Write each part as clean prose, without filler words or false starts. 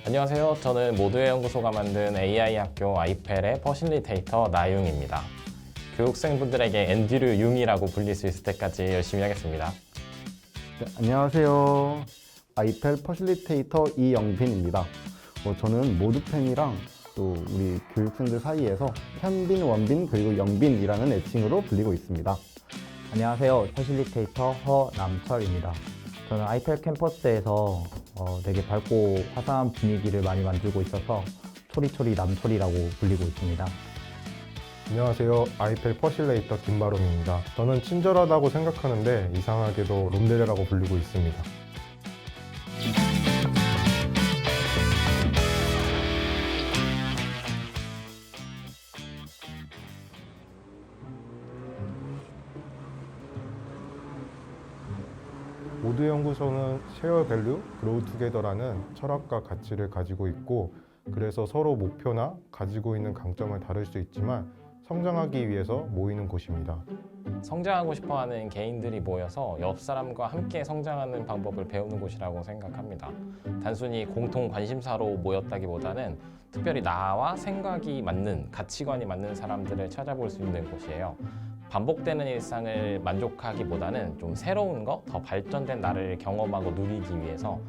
안녕하세요. 저는 모두의 연구소가 만든 AI 학교 아이펠의 퍼실리테이터 나융입니다. 교육생분들에게 엔드류 융이라고 불릴 수 있을 때까지 열심히 하겠습니다. 네, 안녕하세요. 아이펠 퍼실리테이터 이영빈입니다. 저는 모두펜이랑 또 우리 교육생들 사이에서 현빈, 원빈, 그리고 영빈이라는 애칭으로 불리고 있습니다. 안녕하세요. 퍼실리테이터 허남철입니다. 저는 아이펠 캠퍼스에서 되게 밝고 화사한 분위기를 많이 만들고 있어서 초리초리 남초리라고 불리고 있습니다. 안녕하세요. 아이펠 퍼실레이터 김바롬입니다. 저는 친절하다고 생각하는데 이상하게도 롬데레라고 불리고 있습니다. 모두의 연구소는 쉐어 밸류, 그로우 투게더라는 철학과 가치를 가지고 있고, 그래서 서로 목표나 가지고 있는 강점을 다를 수 있지만 성장하기 위해서 모이는 곳입니다. 성장하고 싶어하는 개인들이 모여서 옆 사람과 함께 성장하는 방법을 배우는 곳이라고 생각합니다. 단순히 공통 관심사로 모였다기보다는 특별히 나와 생각이 맞는, 가치관이 맞는 사람들을 찾아볼 수 있는 곳이에요. 반복되는 일상을 만족하기보다는 좀 새로운 거, 더 발전된 나를 경험하고 누리기 위해서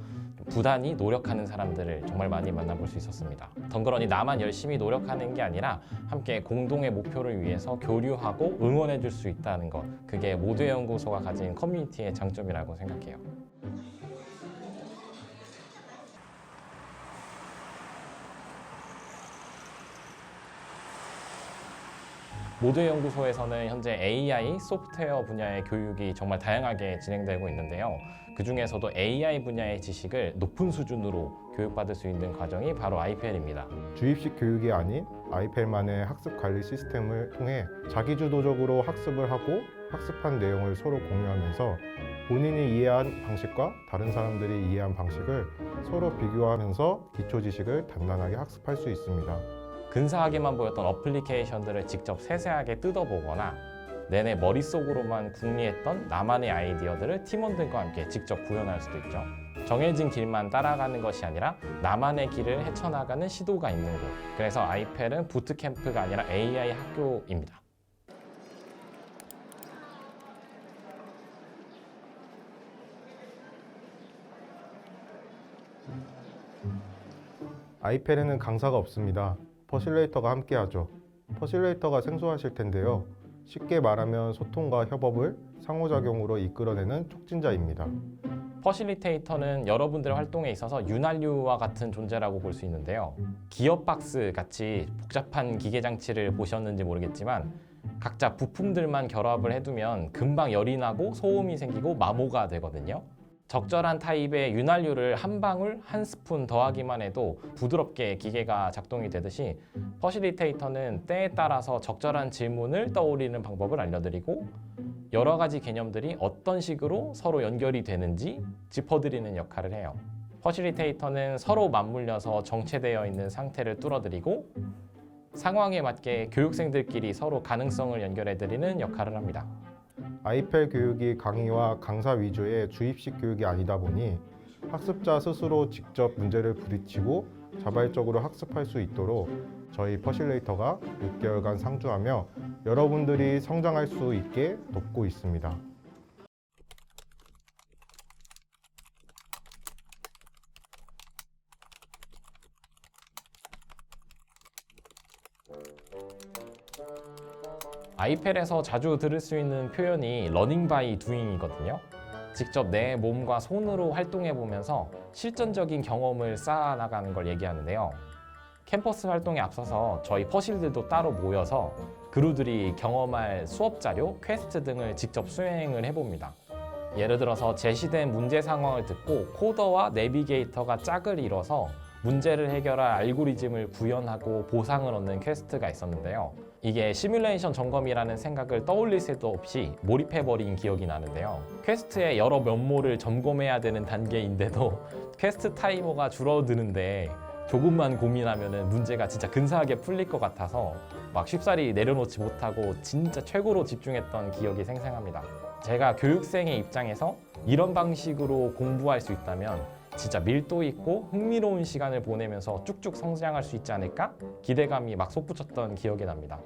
부단히 노력하는 사람들을 정말 많이 만나볼 수 있었습니다. 덩그러니 나만 열심히 노력하는 게 아니라 함께 공동의 목표를 위해서 교류하고 응원해 줄 수 있다는 것, 그게 모두의 연구소가 가진 커뮤니티의 장점이라고 생각해요. 모두의 연구소에서는 현재 AI, 소프트웨어 분야의 교육이 정말 다양하게 진행되고 있는데요. 그 중에서도 AI 분야의 지식을 높은 수준으로 교육받을 수 있는 과정이 바로 아이펠입니다. 주입식 교육이 아닌 아이펠만의 학습 관리 시스템을 통해 자기주도적으로 학습을 하고 학습한 내용을 서로 공유하면서 본인이 이해한 방식과 다른 사람들이 이해한 방식을 서로 비교하면서 기초 지식을 단단하게 학습할 수 있습니다. 근사하게만 보였던 어플리케이션들을 직접 세세하게 뜯어보거나 내내 머릿속으로만 궁리했던 나만의 아이디어들을 팀원들과 함께 직접 구현할 수도 있죠. 정해진 길만 따라가는 것이 아니라 나만의 길을 헤쳐나가는 시도가 있는 곳. 그래서 아이펠은 부트캠프가 아니라 AI 학교입니다. 아이펠에는 강사가 없습니다. 퍼실레이터가 함께하죠. 퍼실레이터가 생소하실 텐데요. 쉽게 말하면 소통과 협업을 상호작용으로 이끌어내는 촉진자입니다. 퍼실리테이터는 여러분들의 활동에 있어서 윤활유와 같은 존재라고 볼 수 있는데요. 기어박스 같이 복잡한 기계장치를 보셨는지 모르겠지만 각자 부품들만 결합을 해두면 금방 열이 나고 소음이 생기고 마모가 되거든요. 적절한 타입의 윤활유를 한 방울, 한 스푼 더하기만 해도 부드럽게 기계가 작동이 되듯이 퍼실리테이터는 때에 따라서 적절한 질문을 떠올리는 방법을 알려드리고 여러 가지 개념들이 어떤 식으로 서로 연결이 되는지 짚어드리는 역할을 해요. 퍼실리테이터는 서로 맞물려서 정체되어 있는 상태를 뚫어드리고 상황에 맞게 교육생들끼리 서로 가능성을 연결해드리는 역할을 합니다. 아이펠 교육이 강의와 강사 위주의 주입식 교육이 아니다 보니 학습자 스스로 직접 문제를 부딪히고 자발적으로 학습할 수 있도록 저희 퍼실레이터가 6개월간 상주하며 여러분들이 성장할 수 있게 돕고 있습니다. 아이펠에서 자주 들을 수 있는 표현이 러닝 바이 두잉이거든요. 직접 내 몸과 손으로 활동해 보면서 실전적인 경험을 쌓아나가는 걸 얘기하는데요. 캠퍼스 활동에 앞서서 저희 퍼실들도 따로 모여서 그루들이 경험할 수업 자료, 퀘스트 등을 직접 수행을 해봅니다. 예를 들어서 제시된 문제 상황을 듣고 코더와 내비게이터가 짝을 이뤄서 문제를 해결할 알고리즘을 구현하고 보상을 얻는 퀘스트가 있었는데요. 이게 시뮬레이션 점검이라는 생각을 떠올릴 새도 없이 몰입해버린 기억이 나는데요. 퀘스트의 여러 면모를 점검해야 되는 단계인데도 퀘스트 타이머가 줄어드는데 조금만 고민하면 문제가 진짜 근사하게 풀릴 것 같아서 막 쉽사리 내려놓지 못하고 진짜 최고로 집중했던 기억이 생생합니다. 제가 교육생의 입장에서 이런 방식으로 공부할 수 있다면 진짜 밀도 있고 흥미로운 시간을 보내면서 쭉쭉 성장할 수 있지 않을까? 기대감이 막 솟구쳤던 기억이 납니다.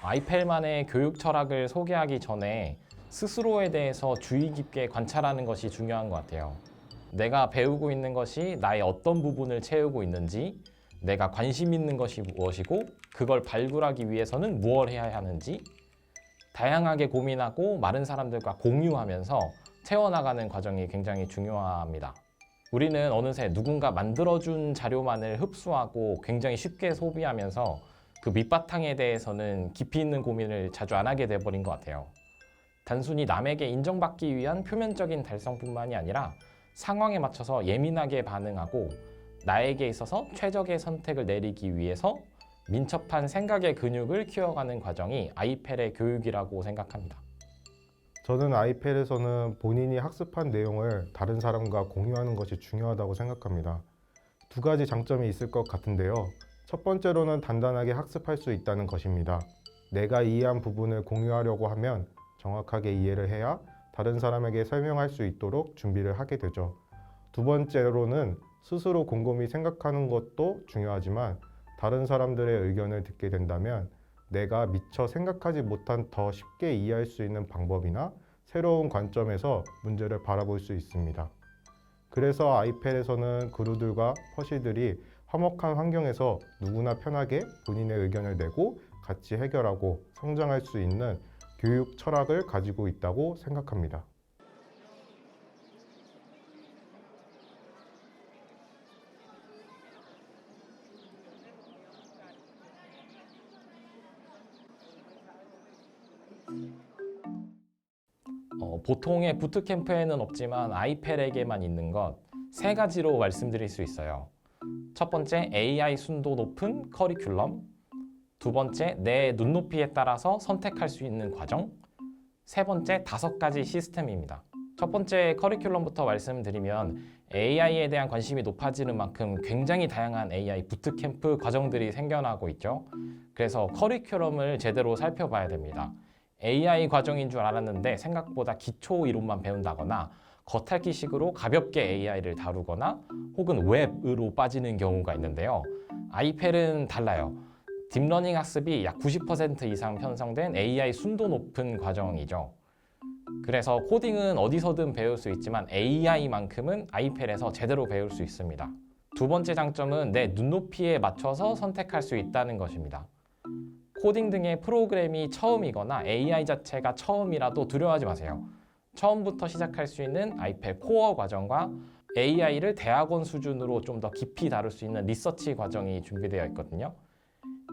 아이펠만의 교육 철학을 소개하기 전에 스스로에 대해서 주의 깊게 관찰하는 것이 중요한 것 같아요. 내가 배우고 있는 것이 나의 어떤 부분을 채우고 있는지, 내가 관심 있는 것이 무엇이고 그걸 발굴하기 위해서는 무엇을 해야 하는지 다양하게 고민하고 많은 사람들과 공유하면서 채워나가는 과정이 굉장히 중요합니다. 우리는 어느새 누군가 만들어준 자료만을 흡수하고 굉장히 쉽게 소비하면서 그 밑바탕에 대해서는 깊이 있는 고민을 자주 안 하게 돼버린 것 같아요. 단순히 남에게 인정받기 위한 표면적인 달성뿐만이 아니라 상황에 맞춰서 예민하게 반응하고 나에게 있어서 최적의 선택을 내리기 위해서 민첩한 생각의 근육을 키워가는 과정이 아이펠의 교육이라고 생각합니다. 저는 아이펠에서는 본인이 학습한 내용을 다른 사람과 공유하는 것이 중요하다고 생각합니다. 두 가지 장점이 있을 것 같은데요. 첫 번째로는 단단하게 학습할 수 있다는 것입니다. 내가 이해한 부분을 공유하려고 하면 정확하게 이해를 해야 다른 사람에게 설명할 수 있도록 준비를 하게 되죠. 두 번째로는 스스로 곰곰이 생각하는 것도 중요하지만 다른 사람들의 의견을 듣게 된다면 내가 미처 생각하지 못한 더 쉽게 이해할 수 있는 방법이나 새로운 관점에서 문제를 바라볼 수 있습니다. 그래서 아이펠에서는 그루들과 퍼시들이 화목한 환경에서 누구나 편하게 본인의 의견을 내고 같이 해결하고 성장할 수 있는 교육 철학을 가지고 있다고 생각합니다. 보통의 부트캠프에는 없지만 아이펠에게만 있는 것 세 가지로 말씀드릴 수 있어요. 첫 번째, AI 순도 높은 커리큘럼. 두 번째, 내 눈높이에 따라서 선택할 수 있는 과정. 세 번째, 5가지 시스템입니다. 첫 번째 커리큘럼부터 말씀드리면 AI에 대한 관심이 높아지는 만큼 굉장히 다양한 AI 부트캠프 과정들이 생겨나고 있죠. 그래서 커리큘럼을 제대로 살펴봐야 됩니다. AI 과정인 줄 알았는데 생각보다 기초 이론만 배운다거나 겉핥기식으로 가볍게 AI를 다루거나 혹은 웹으로 빠지는 경우가 있는데요. 아이펠은 달라요. 딥러닝 학습이 약 90% 이상 편성된 AI 순도 높은 과정이죠. 그래서 코딩은 어디서든 배울 수 있지만 AI만큼은 아이펠에서 제대로 배울 수 있습니다. 두 번째 장점은 내 눈높이에 맞춰서 선택할 수 있다는 것입니다. 코딩 등의 프로그램이 처음이거나 AI 자체가 처음이라도 두려워하지 마세요. 처음부터 시작할 수 있는 아이펠 코어 과정과 AI를 대학원 수준으로 좀 더 깊이 다룰 수 있는 리서치 과정이 준비되어 있거든요.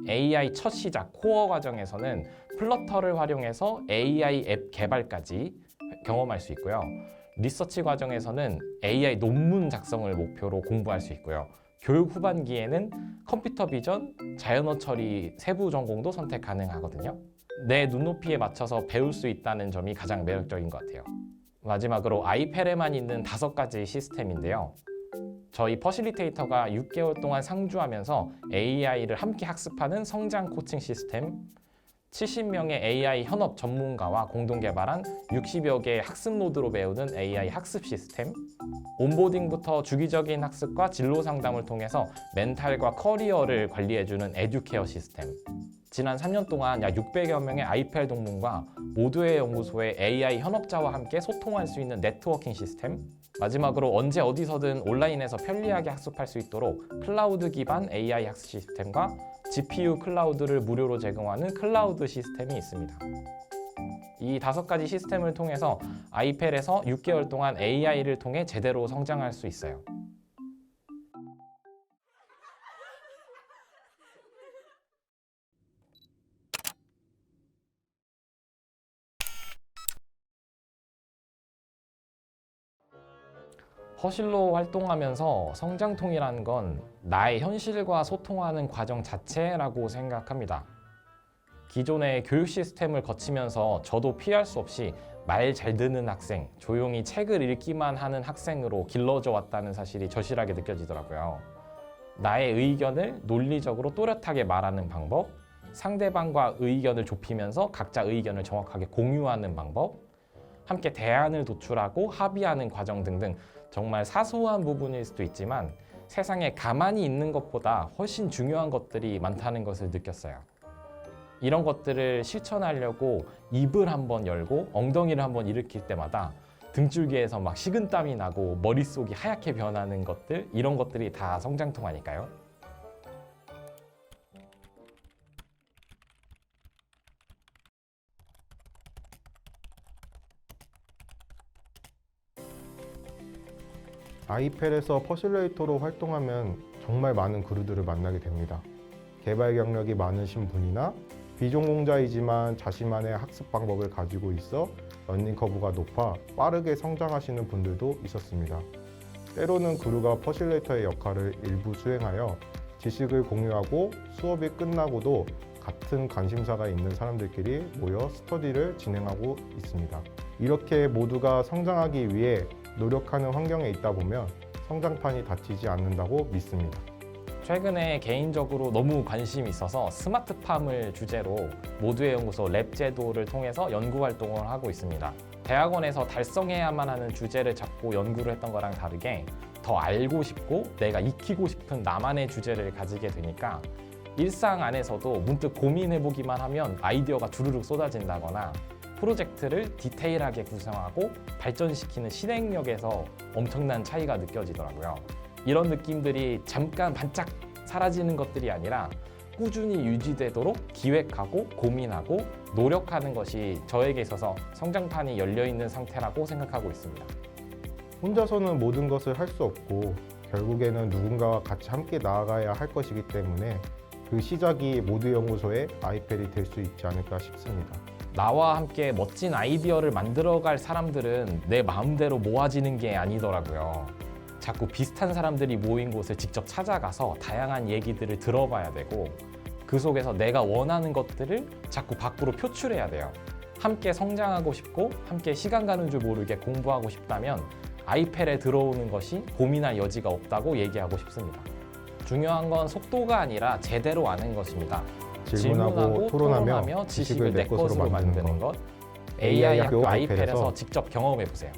AI 첫 시작 코어 과정에서는 플러터를 활용해서 AI 앱 개발까지 경험할 수 있고요. 리서치 과정에서는 AI 논문 작성을 목표로 공부할 수 있고요. 교육 후반기에는 컴퓨터 비전, 자연어 처리 세부 전공도 선택 가능하거든요. 내 눈높이에 맞춰서 배울 수 있다는 점이 가장 매력적인 것 같아요. 마지막으로 아이펠에만 있는 5가지 시스템인데요. 저희 퍼실리테이터가 6개월 동안 상주하면서 AI를 함께 학습하는 성장 코칭 시스템, 70명의 AI 현업 전문가와 공동 개발한 60여 개의 학습 노드로 배우는 AI 학습 시스템, 온보딩부터 주기적인 학습과 진로 상담을 통해서 멘탈과 커리어를 관리해주는 에듀케어 시스템, 지난 3년 동안 약 600여 명의 아이펠 동문과 모두의 연구소의 AI 현업자와 함께 소통할 수 있는 네트워킹 시스템, 마지막으로 언제 어디서든 온라인에서 편리하게 학습할 수 있도록 클라우드 기반 AI 학습 시스템과 GPU 클라우드를 무료로 제공하는 클라우드 시스템이 있습니다. 이 5가지 시스템을 통해서 아이펠에서 6개월 동안 AI를 통해 제대로 성장할 수 있어요. 허실로 활동하면서 성장통이라는 건 나의 현실과 소통하는 과정 자체라고 생각합니다. 기존의 교육 시스템을 거치면서 저도 피할 수 없이 말 잘 듣는 학생, 조용히 책을 읽기만 하는 학생으로 길러져 왔다는 사실이 절실하게 느껴지더라고요. 나의 의견을 논리적으로 또렷하게 말하는 방법, 상대방과 의견을 좁히면서 각자 의견을 정확하게 공유하는 방법, 함께 대안을 도출하고 합의하는 과정 등등 정말 사소한 부분일 수도 있지만 세상에 가만히 있는 것보다 훨씬 중요한 것들이 많다는 것을 느꼈어요. 이런 것들을 실천하려고 입을 한번 열고 엉덩이를 한번 일으킬 때마다 등줄기에서 막 식은땀이 나고 머릿속이 하얗게 변하는 것들, 이런 것들이 다 성장통 아닐까요? 아이펠에서 퍼실레이터로 활동하면 정말 많은 그루들을 만나게 됩니다. 개발 경력이 많으신 분이나 비전공자이지만 자신만의 학습 방법을 가지고 있어 러닝 커브가 높아 빠르게 성장하시는 분들도 있었습니다. 때로는 그루가 퍼실레이터의 역할을 일부 수행하여 지식을 공유하고 수업이 끝나고도 같은 관심사가 있는 사람들끼리 모여 스터디를 진행하고 있습니다. 이렇게 모두가 성장하기 위해 노력하는 환경에 있다 보면 성장판이 닫히지 않는다고 믿습니다. 최근에 개인적으로 너무 관심이 있어서 스마트팜을 주제로 모두의 연구소 랩 제도를 통해서 연구 활동을 하고 있습니다. 대학원에서 달성해야만 하는 주제를 잡고 연구를 했던 거랑 다르게 더 알고 싶고 내가 익히고 싶은 나만의 주제를 가지게 되니까 일상 안에서도 문득 고민해보기만 하면 아이디어가 주르륵 쏟아진다거나 프로젝트를 디테일하게 구성하고 발전시키는 실행력에서 엄청난 차이가 느껴지더라고요. 이런 느낌들이 잠깐 반짝 사라지는 것들이 아니라 꾸준히 유지되도록 기획하고 고민하고 노력하는 것이 저에게 있어서 성장판이 열려있는 상태라고 생각하고 있습니다. 혼자서는 모든 것을 할 수 없고 결국에는 누군가와 같이 함께 나아가야 할 것이기 때문에 그 시작이 모두 연구소의 아이펠이 될 수 있지 않을까 싶습니다. 나와 함께 멋진 아이디어를 만들어갈 사람들은 내 마음대로 모아지는 게 아니더라고요. 자꾸 비슷한 사람들이 모인 곳을 직접 찾아가서 다양한 얘기들을 들어봐야 되고 그 속에서 내가 원하는 것들을 자꾸 밖으로 표출해야 돼요. 함께 성장하고 싶고 함께 시간 가는 줄 모르게 공부하고 싶다면 아이펠에 들어오는 것이 고민할 여지가 없다고 얘기하고 싶습니다. 중요한 건 속도가 아니라 제대로 아는 것입니다. 질문하고 토론하며 지식을 내 것으로 만드는 것. AI 학교 아이펠에서 직접 경험해 보세요.